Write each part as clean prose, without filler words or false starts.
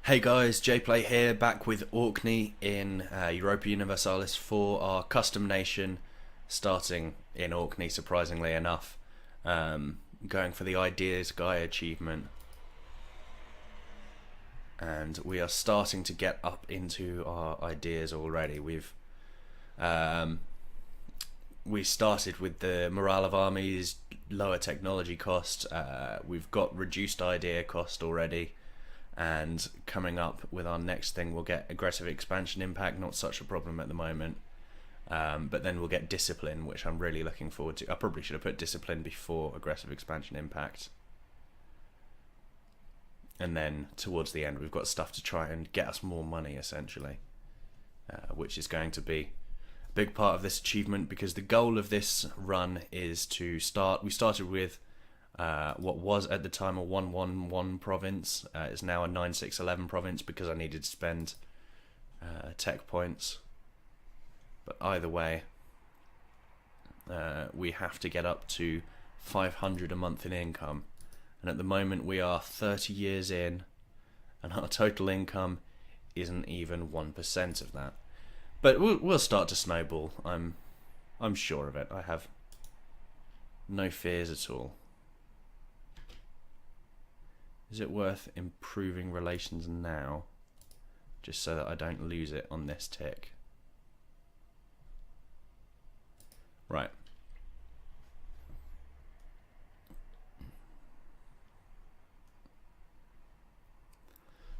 Hey guys, JPlay here, back with Orkney in Europa Universalis IV, our custom nation, starting in Orkney, surprisingly enough. Going for the Ideas Guy achievement. And we are starting to get up into our ideas already. We started with the morale of armies, lower technology cost, we've got reduced idea cost already. And coming up with our next thing, we'll get aggressive expansion impact, not such a problem at the moment. But then we'll get discipline, which I'm really looking forward to. I probably should have put discipline before aggressive expansion impact. And then towards the end, we've got stuff to try and get us more money, essentially. Which is going to be a big part of this achievement, because the goal of this run is to start... We started with what was at the time a 111 province. It's now a 9611 province because I needed to spend tech points. But either way, we have to get up to 500 a month in income. And at the moment we are 30 years in, and our total income isn't even 1% of that. But we'll start to snowball. I'm sure of it. I have no fears at all. Is it worth improving relations now, just so that I don't lose it on this tick? Right.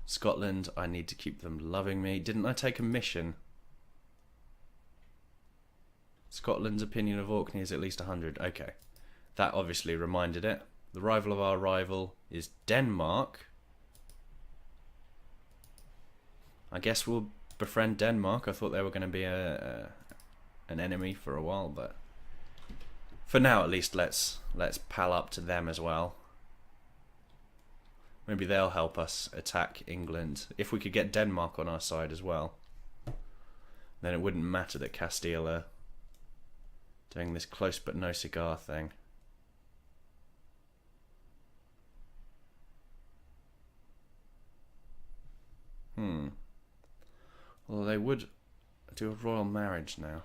Scotland, I need to keep them loving me. Didn't I take a mission? Scotland's opinion of Orkney is at least 100. Okay. That obviously reminded it. The rival of our rival is Denmark. I guess we'll befriend Denmark. I thought they were going to be an enemy for a while, but for now at least let's pal up to them as well. Maybe they'll help us attack England. If we could get Denmark on our side as well, then it wouldn't matter that Castile are doing this close but no cigar thing. Well, they would do a royal marriage now.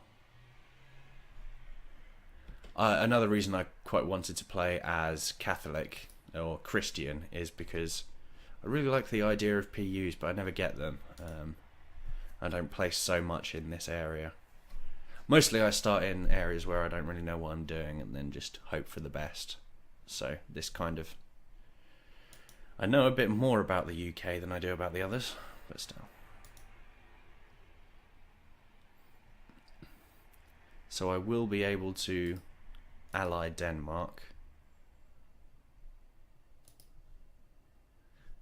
Another reason I quite wanted to play as Catholic or Christian is because I really like the idea of PUs, but I never get them. I don't play so much in this area. Mostly I start in areas where I don't really know what I'm doing and then just hope for the best. So this kind of... I know a bit more about the UK than I do about the others, but still. So I will be able to ally Denmark.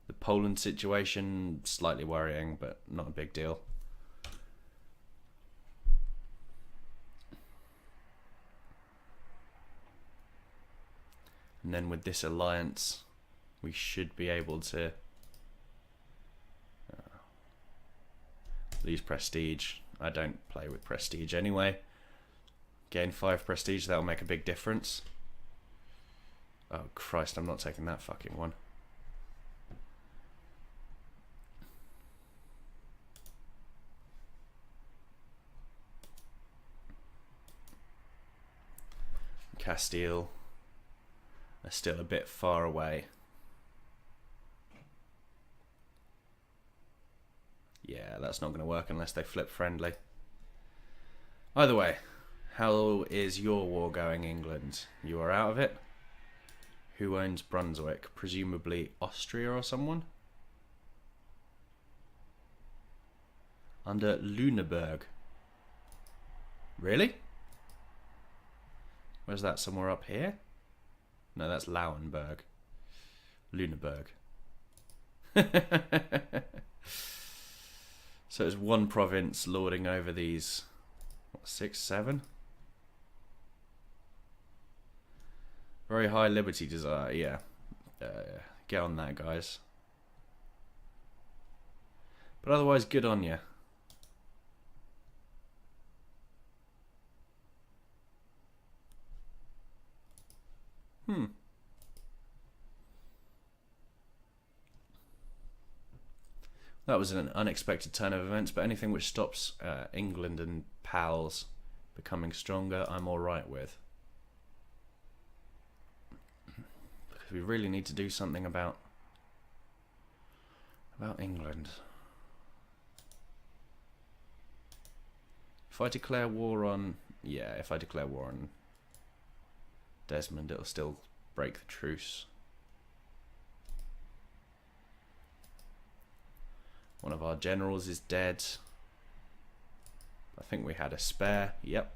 The Poland situation, slightly worrying, but not a big deal. And then with this alliance, we should be able to lose prestige. I don't play with prestige anyway. Gain 5 prestige, that'll make a big difference. Oh Christ, I'm not taking that fucking one. Castile are still a bit far away. Yeah, that's not going to work unless they flip friendly. Either way, how is your war going, England? You are out of it? Who owns Brunswick? Presumably Austria or someone? Under Lüneburg. Really? Where's that? Somewhere up here? No, that's Lauenburg. Lüneburg. So it's one province lording over these, what, 6, 7? Very high liberty desire, yeah. Get on that, guys. But otherwise, good on you. That was an unexpected turn of events, but anything which stops England and pals becoming stronger, I'm alright with. Because we really need to do something about England. If I declare war on... Yeah, if I declare war on Desmond, it'll still break the truce. One of our generals is dead. I think we had a spare. Yep.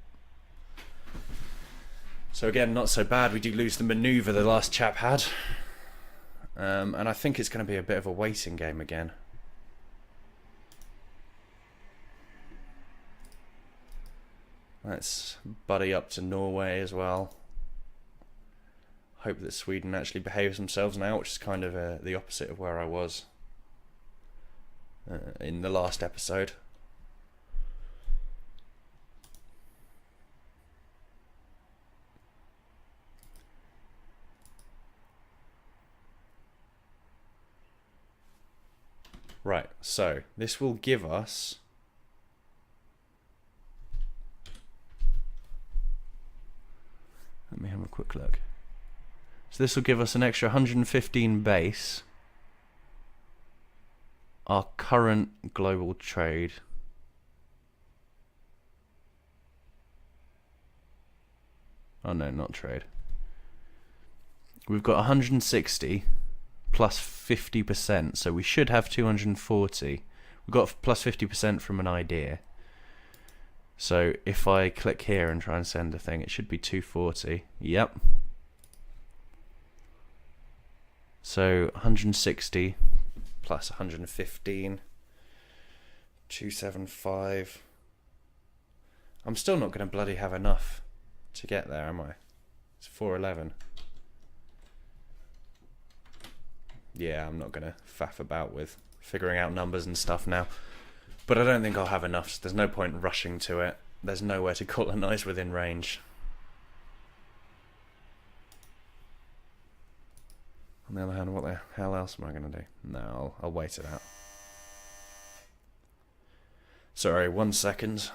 So again, not so bad. We do lose the manoeuvre the last chap had. And I think it's going to be a bit of a waiting game again. Let's buddy up to Norway as well. Hope that Sweden actually behaves themselves now, which is kind of the opposite of where I was in the last episode. Right, so this will give us... Let me have a quick look. So this will give us an extra 115 base. Our current global trade. Oh no, not trade. We've got 160 plus 50%, so we should have 240. We've got plus 50% from an idea. So if I click here and try and send a thing, it should be 240. Yep. So 160 plus 115, 275. I'm still not going to bloody have enough to get there, am I? It's 411. Yeah, I'm not going to faff about with figuring out numbers and stuff now. But I don't think I'll have enough, so there's no point rushing to it. There's nowhere to colonise within range. On the other hand, what the hell else am I going to do? No, I'll wait it out. Sorry, 1 second.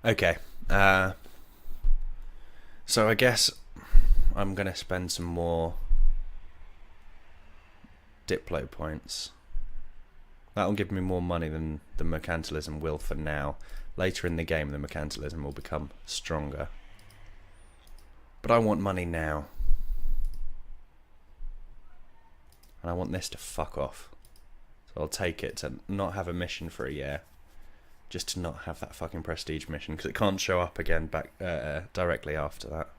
Okay. So I guess I'm going to spend some more JPlay points. That'll give me more money than the mercantilism will for now. Later in the game, the mercantilism will become stronger. But I want money now. And I want this to fuck off. So I'll take it to not have a mission for a year. Just to not have that fucking prestige mission, because it can't show up again back directly after that.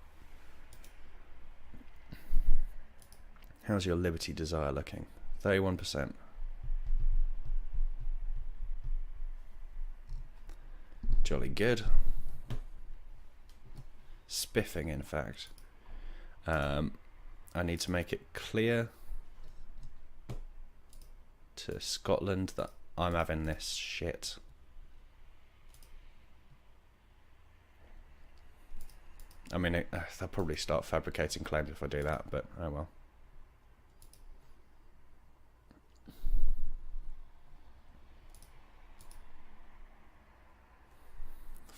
How's your liberty desire looking? 31%. Jolly good. Spiffing, in fact. I need to make it clear to Scotland that I'm having this shit. I mean, they'll probably start fabricating claims if I do that, but oh well.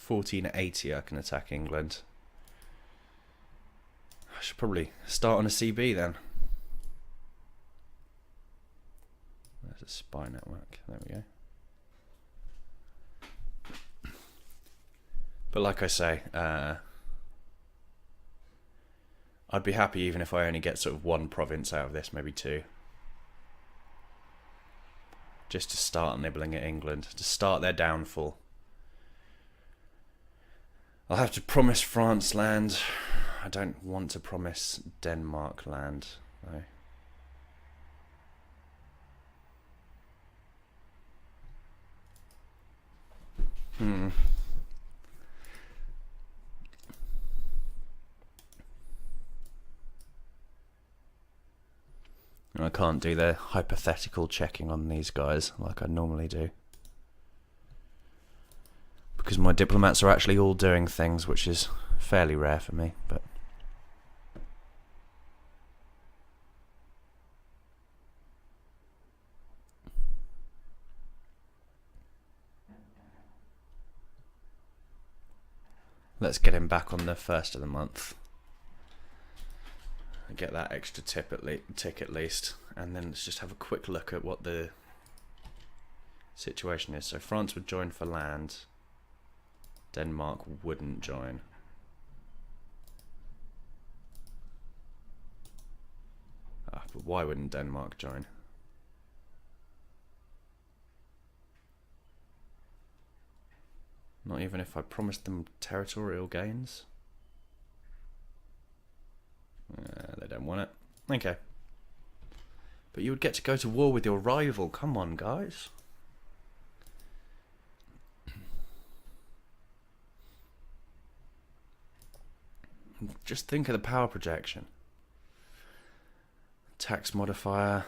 $1480 I can attack England. I should probably start on a CB then. There's a spy network. There we go. But like I say, I'd be happy even if I only get sort of one province out of this, maybe two. Just to start nibbling at England, to start their downfall. I'll have to promise France land. I don't want to promise Denmark land, though. I can't do the hypothetical checking on these guys like I normally do. Because my diplomats are actually all doing things, which is fairly rare for me, but... Let's get him back on the 1st of the month. Get that extra tick at least. And then let's just have a quick look at what the situation is. So France would join for land. Denmark wouldn't join. But why wouldn't Denmark join? Not even if I promised them territorial gains? They don't want it. Okay. But you would get to go to war with your rival. Come on, guys. Just think of the power projection. Tax modifier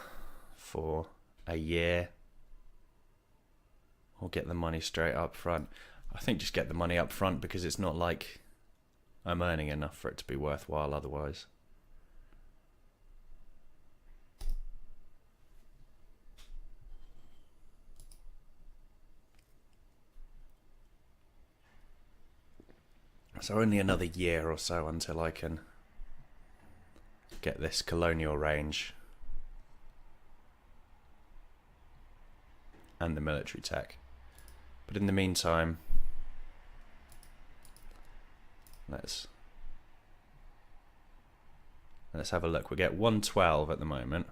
for a year. Or get the money straight up front. I think just get the money up front because it's not like I'm earning enough for it to be worthwhile otherwise. So only another year or so until I can get this colonial range and the military tech. But in the meantime, let's have a look. We get 112 at the moment.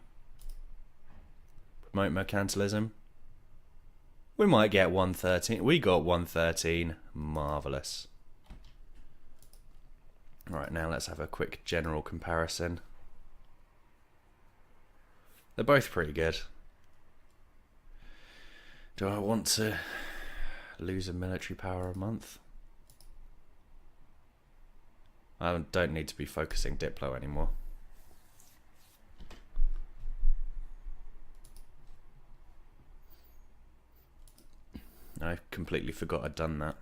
Promote mercantilism. We might get 113. We got 113. Marvellous. Alright, now let's have a quick general comparison. They're both pretty good. Do I want to lose a military power a month? I don't need to be focusing Diplo anymore. I completely forgot I'd done that.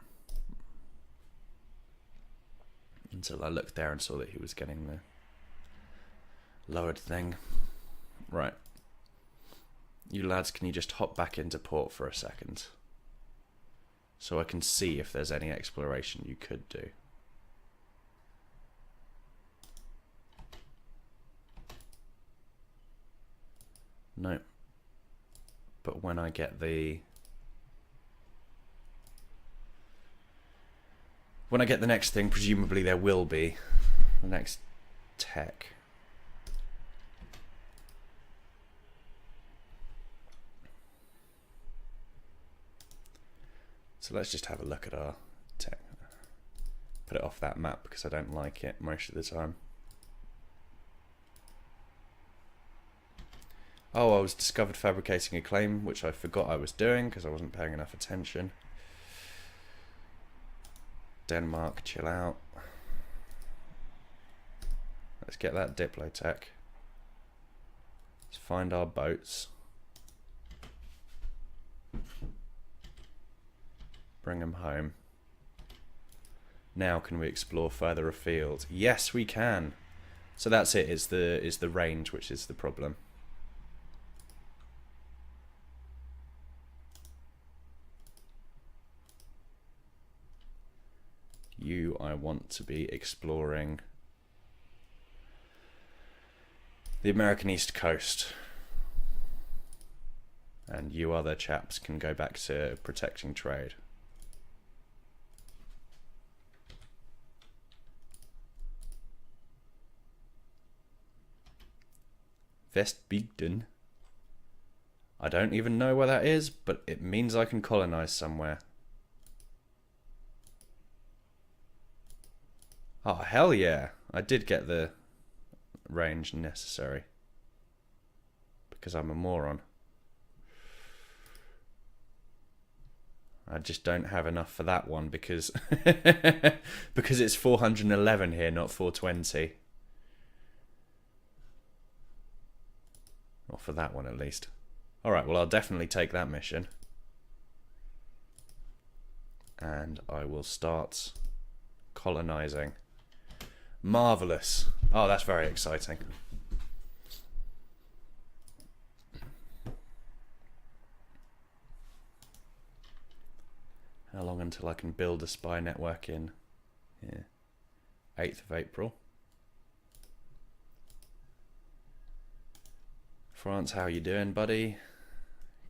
Until I looked there and saw that he was getting the lowered thing. Right. You lads, can you just hop back into port for a second? So I can see if there's any exploration you could do. No. But when I get the... When I get the next thing, presumably there will be the next tech. So let's just have a look at our tech. Put it off that map because I don't like it most of the time. Oh, I was discovered fabricating a claim, which I forgot I was doing because I wasn't paying enough attention. Denmark, chill out. Let's get that Diplo tech. Let's find our boats. Bring them home. Now can we explore further afield? Yes, we can. So that's it. Is the range which is the problem. I want to be exploring the American East Coast, and you other chaps can go back to protecting trade. Vestbygden. I don't even know where that is, but it means I can colonize somewhere. Oh, hell yeah. I did get the range necessary. Because I'm a moron. I just don't have enough for that one because because it's 411 here, not 420. Not for that one at least. Alright, well I'll definitely take that mission. And I will start colonizing. Marvellous. Oh, that's very exciting. How long until I can build a spy network in Yeah. 8th of April. France, how you doing, buddy?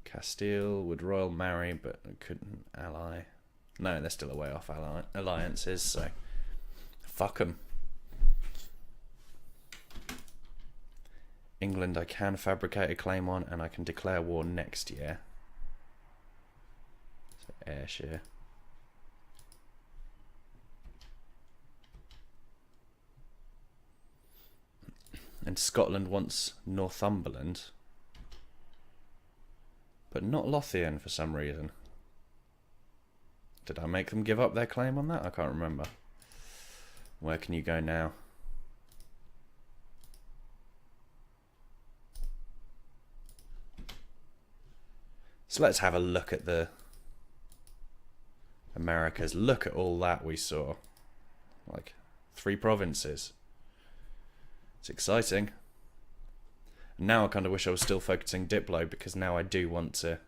Castile would royal marry, but couldn't ally. No, they're still away off alliances, so fuck them. England, I can fabricate a claim on, and I can declare war next year. So Ayrshire. And Scotland wants Northumberland, but not Lothian for some reason. Did I make them give up their claim on that? I can't remember. Where can you go now? So let's have a look at the Americas. Look at all that we saw. Like 3 provinces. It's exciting. Now I kind of wish I was still focusing Diplo, because now I do want to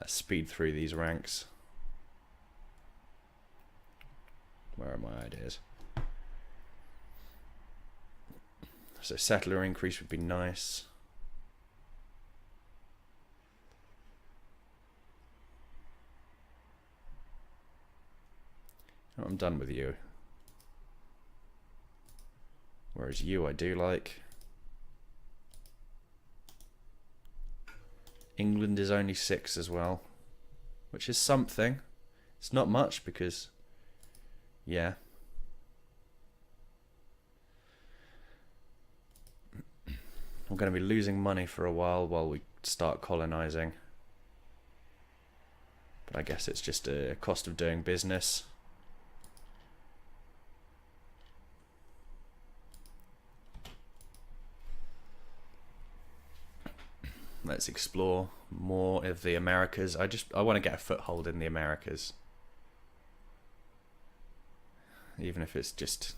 speed through these ranks. Where are my ideas? So settler increase would be nice. Oh, I'm done with you. Whereas you I do like. England is only 6 as well, which is something. It's not much because, yeah. We're going to be losing money for a while we start colonizing. But I guess it's just a cost of doing business. Let's explore more of the Americas. I want to get a foothold in the Americas. Even if it's just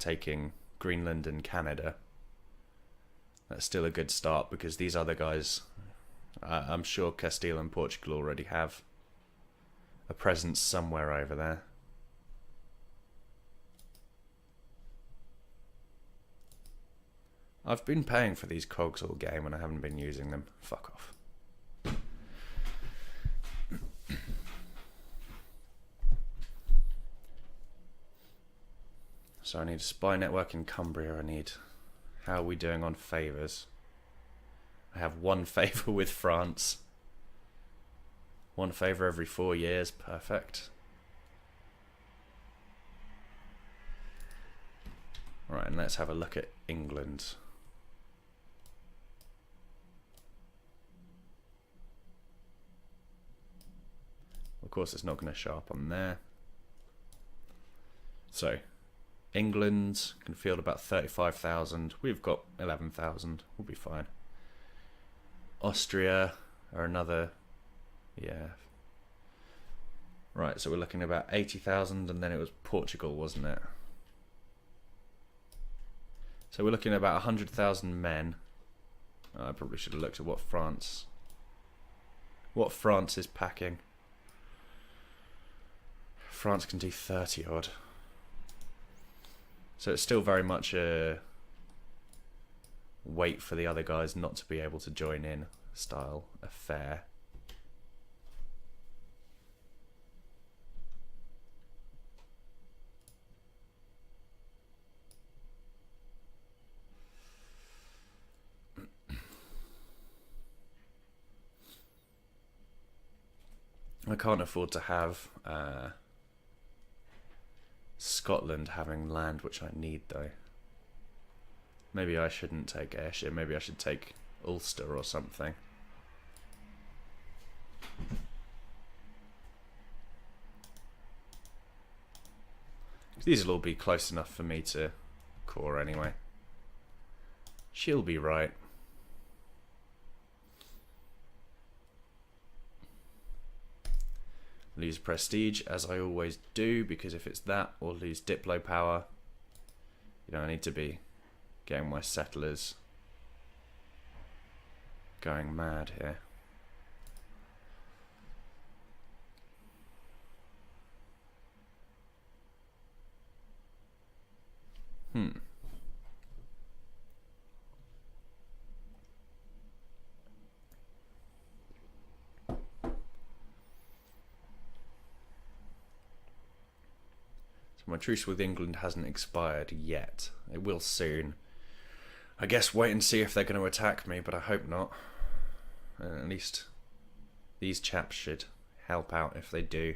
taking Greenland and Canada. That's still a good start, because these other guys, I'm sure Castile and Portugal already have a presence somewhere over there. I've been paying for these cogs all game and I haven't been using them. Fuck off. So I need a spy network in Cumbria. I need... How are we doing on favours? I have 1 favour with France. 1 favour every 4 years. Perfect. Right, and let's have a look at England. Of course, it's not going to show up on there. So, England can field about 35,000. We've got 11,000. We'll be fine. Austria are another... Yeah. Right, so we're looking at about 80,000, and then it was Portugal, wasn't it? So we're looking at about 100,000 men. I probably should have looked at what France is packing. France can do 30 odd. So it's still very much a wait for the other guys not to be able to join in style affair. I can't afford to have Scotland having land, which I need though. Maybe I shouldn't take Ayrshire, maybe I should take Ulster or something. These will all be close enough for me to core anyway. She'll be right. Lose prestige, as I always do, because if it's that or lose Diplo power, you know, I need to be getting my settlers going mad here. So my truce with England hasn't expired yet. It will soon. I guess wait and see if they're going to attack me, but I hope not. At least these chaps should help out if they do.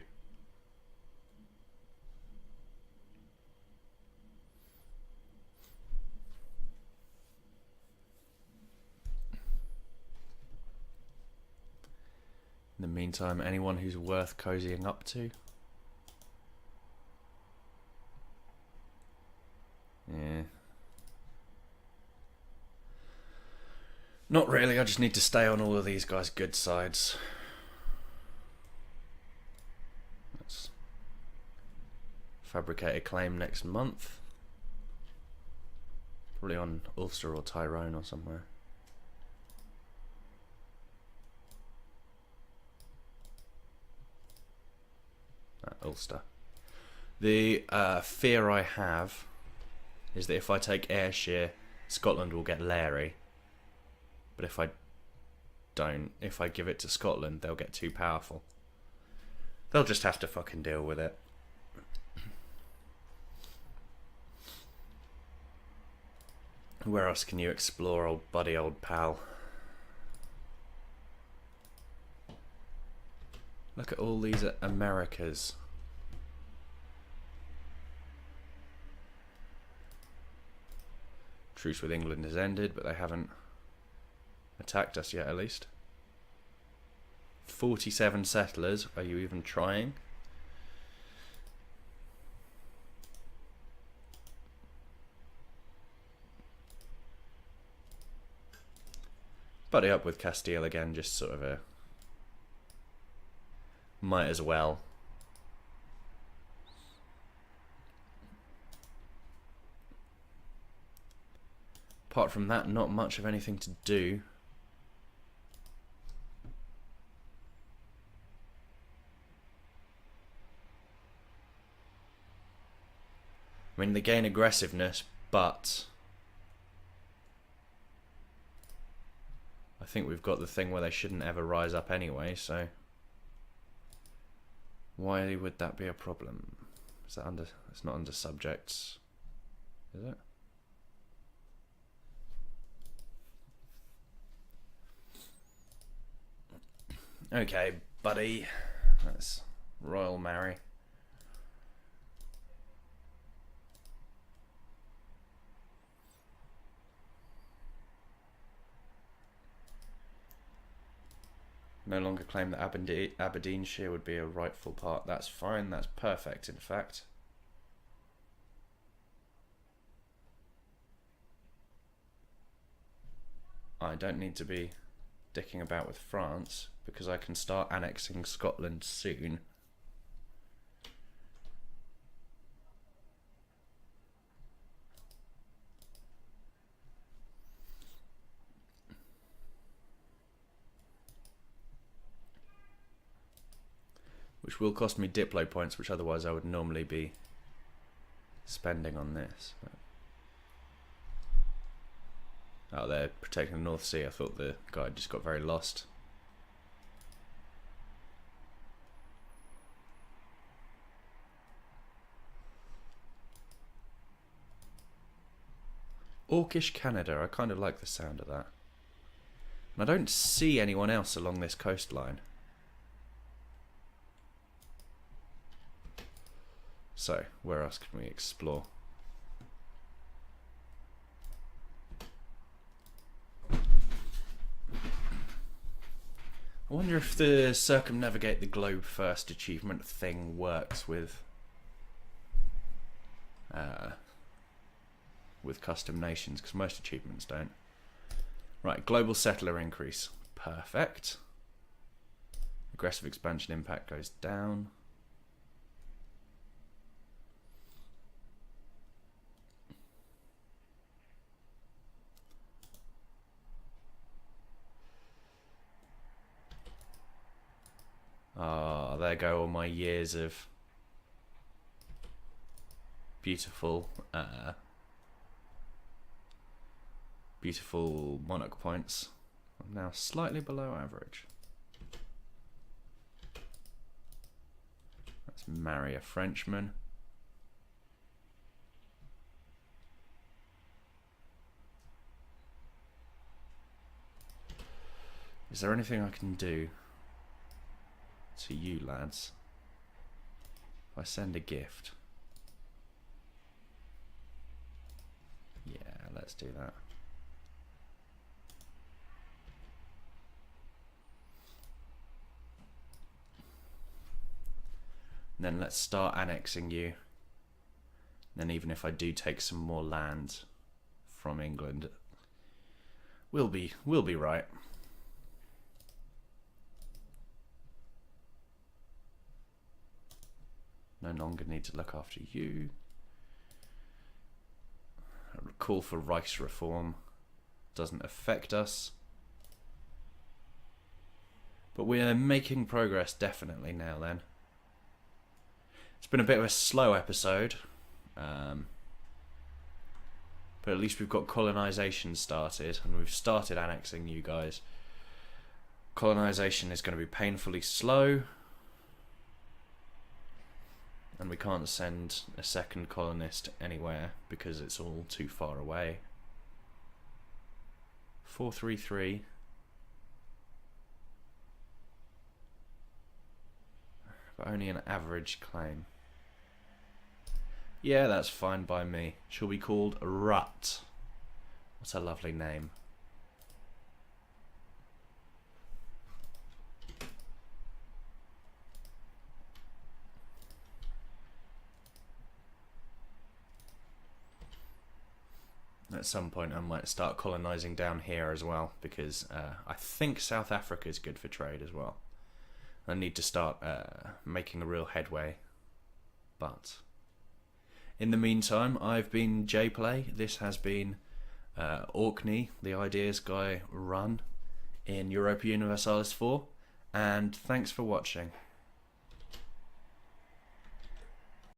In the meantime, anyone who's worth cozying up to? Yeah. Not really, I just need to stay on all of these guys' good sides. Let's fabricate a claim next month. Probably on Ulster or Tyrone or somewhere. Ulster. The fear I have is that if I take Ayrshire, Scotland will get Larry. But if I don't, if I give it to Scotland, they'll get too powerful. They'll just have to fucking deal with it. Where else can you explore, old buddy, old pal? Look at all these Americas. Truce with England has ended, but they haven't attacked us yet, at least. 47 settlers. Are you even trying? Buddy up with Castile again, just sort of a... might as well. Apart from that, not much of anything to do. I mean, they gain aggressiveness, but I think we've got the thing where they shouldn't ever rise up anyway, so why would that be a problem? Is that under... it's not under subjects, is it? Okay, buddy. That's Royal Mare. No longer claim that Aberdeenshire would be a rightful part. That's fine, that's perfect, in fact. I don't need to be dicking about with France, because I can start annexing Scotland soon. Which will cost me JPlay points, which otherwise I would normally be spending on this. Oh, they're protecting the North Sea. I thought the guy just got very lost. Orkish Canada. I kind of like the sound of that. And I don't see anyone else along this coastline. So, where else can we explore? I wonder if the circumnavigate the globe first achievement thing works with custom nations, because most achievements don't. Right, global settler increase. Perfect. Aggressive expansion impact goes down. Ah, there go all my years of beautiful, beautiful monarch points. I'm now slightly below average. Let's marry a Frenchman. Is there anything I can do to you lads if I send a gift? Yeah, let's do that. And then let's start annexing you. Then even if I do take some more land from England, we'll be right. No longer need to look after you. A call for Reichsreform doesn't affect us. But we're making progress definitely now then. It's been a bit of a slow episode. But at least we've got colonisation started, and we've started annexing you guys. Colonisation is going to be painfully slow, and we can't send a second colonist anywhere because it's all too far away. 433. But only an average claim. Yeah, that's fine by me. Shall be called Rut. What a lovely name. At some point I might start colonising down here as well, because I think South Africa is good for trade as well. I need to start making a real headway. But in the meantime, I've been JPlay. This has been Orkney, the Ideas Guy run in Europa Universalis IV, and thanks for watching.